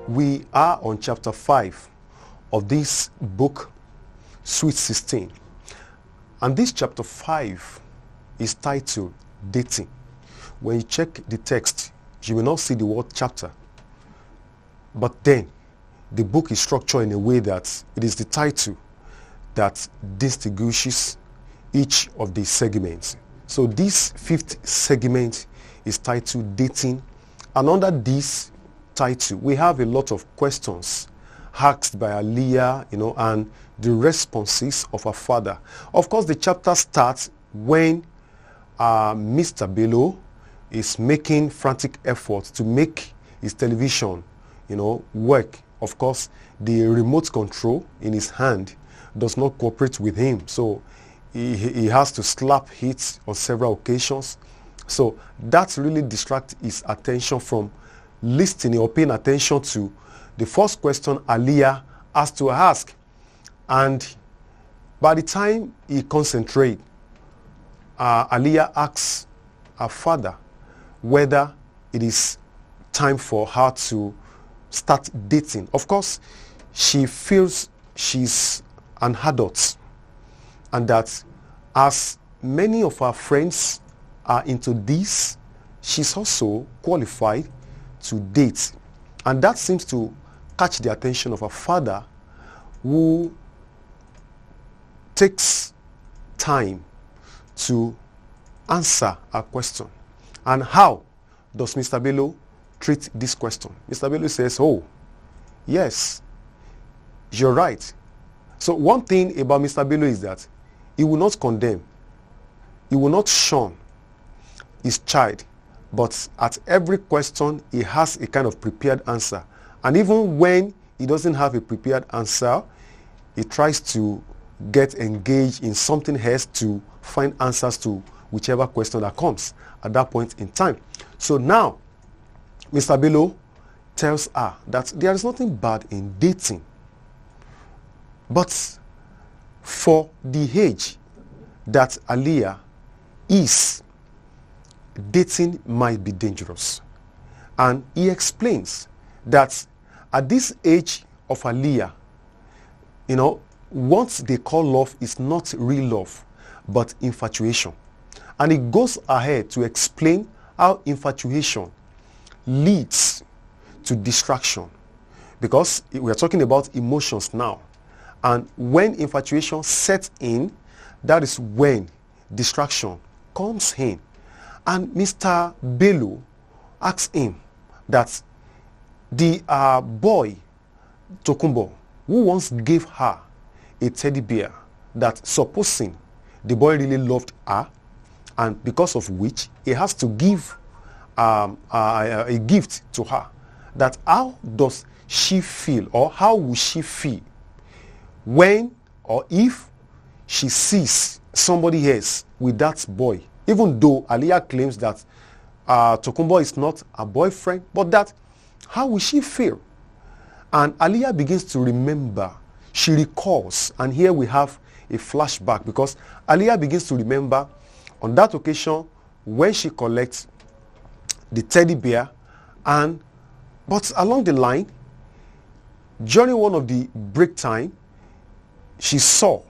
We are on chapter 5 of this book, Sweet 16. And this chapter 5 is titled Dating. When you check the text, you will not see the word chapter. But then, the book is structured in a way that it is the title that distinguishes each of the segments. So this fifth segment is titled Dating. And under this title, we have a lot of questions asked by Aliyah, and the responses of her father. Of course, the chapter starts when Mr. Bello is making frantic efforts to make his television, work. Of course, the remote control in his hand does not cooperate with him. So he has to slap it on several occasions. So that really distracts his attention from listening or paying attention to the first question Aliyah has to ask. And by the time he concentrates, Aliyah asks her father whether it is time for her to start dating. Of course, she feels she's an adult and that as many of her friends are into this, she's also qualified to date. And that seems to catch the attention of her father, who takes time to answer a question. And how does Mr. Bello treat this question? Mr. Bello says, oh, yes, you're right. So one thing about Mr. Bello is that he will not condemn, he will not shun his child, but at every question he has a kind of prepared answer. And even when he doesn't have a prepared answer, he tries to get engaged in something else to find answers to whichever question that comes at that point in time. So now, Mr. Bello tells her that there is nothing bad in dating, but for the age that Aliyah is, dating might be dangerous. And he explains that at this age of Aliyah, what they call love is not real love, but infatuation. And he goes ahead to explain how infatuation leads to distraction, because we are talking about emotions now. And when infatuation sets in, that is when distraction comes in. And Mr. Bello asks him that the boy, Tokumbo, who once gave her a teddy bear, that supposing the boy really loved her, and because of which he has to give a gift to her, that how does she feel, or how will she feel when or if she sees somebody else with that boy, even though Aliyah claims that Tokumbo is not a boyfriend, but that how will she feel? And Aliyah begins to remember, she recalls, and here we have a flashback, because Aliyah begins to remember on that occasion when she collects the teddy bear, but along the line, during one of the break time, she saw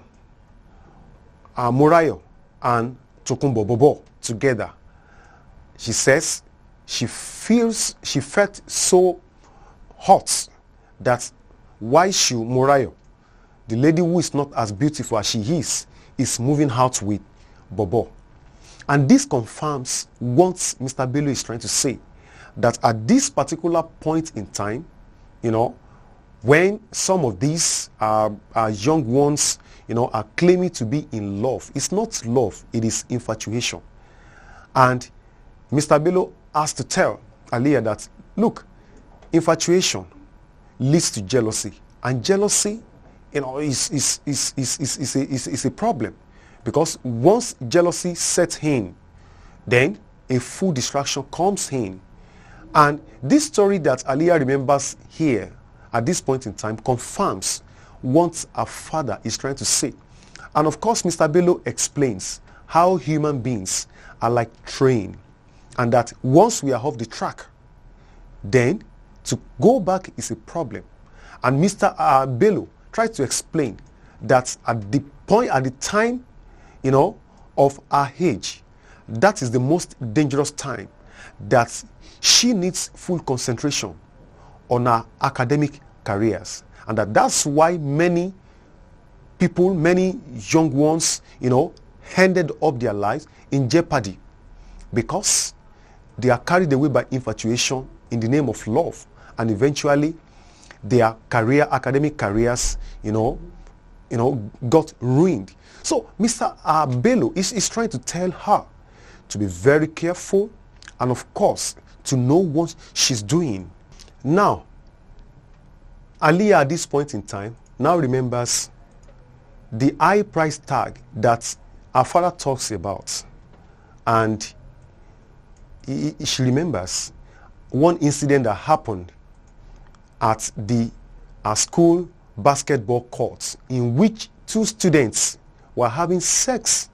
Morayo and Tokumbo Bobo together. She says she felt so hot that why should Morayo, the lady who is not as beautiful as she is moving out with Bobo. And this confirms what Mr. Bello is trying to say, that at this particular point in time, when some of these young ones, are claiming to be in love, it's not love, it is infatuation. And Mr. Bello has to tell Aliyah that, look, infatuation leads to jealousy, and jealousy, is a problem, because once jealousy sets in, then a full distraction comes in. And this story that Aliyah remembers here at this point in time confirms what her father is trying to say. And of course, Mr. Bello explains how human beings are like train, and that once we are off the track, then To go back is a problem. And Mr. Bello tried to explain that at the time, of her age, that is the most dangerous time, that she needs full concentration on her academic careers. And that's why many people, many young ones, ended up their lives in jeopardy, because they are carried away by infatuation in the name of love, and eventually their academic careers, got ruined. So Mr. Bello is trying to tell her to be very careful, and of course to know what she's doing. Now, Aliyah at this point in time now remembers the high price tag that her father talks about, and she remembers one incident that happened at our school basketball court, in which two students were having sex.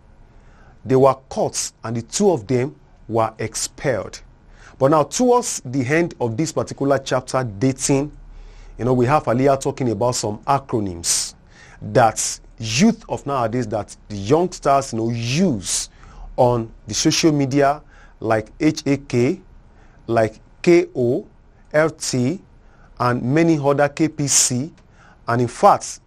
They were caught and the two of them were expelled. But now, towards the end of this particular chapter, dating, we have Aliyah talking about some acronyms that youth of nowadays, that the youngsters use on the social media, like HAK, like KO, LT, and many other, KPC. And in fact,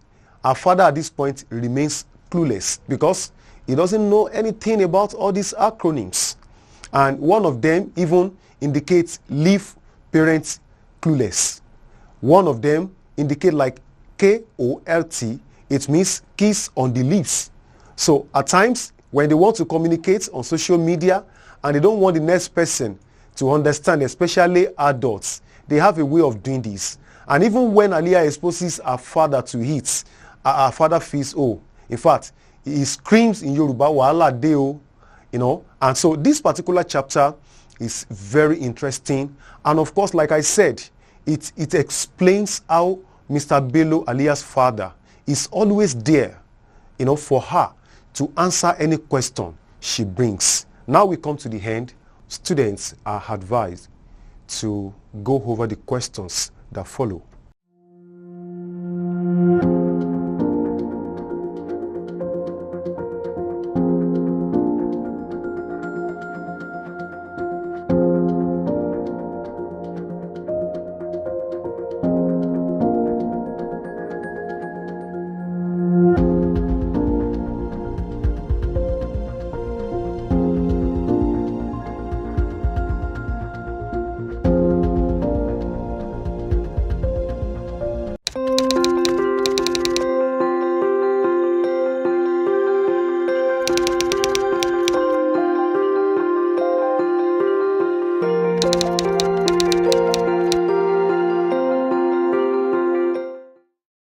our father at this point remains clueless, because he doesn't know anything about all these acronyms. And one of them even indicates leave parents clueless. One of them indicates like KOLT, it means kiss on the lips. So at times, when they want to communicate on social media and they don't want the next person to understand, especially adults, they have a way of doing this. And even when Aliyah exposes her father to it, her father feels, in fact, he screams in Yoruba, "Wahala deo," And so this particular chapter is very interesting. And of course, like I said, it explains how Mr. Bello, Aliyah's father, is always there, for her to answer any question she brings. Now we come to the end. Students are advised to go over the questions that follow.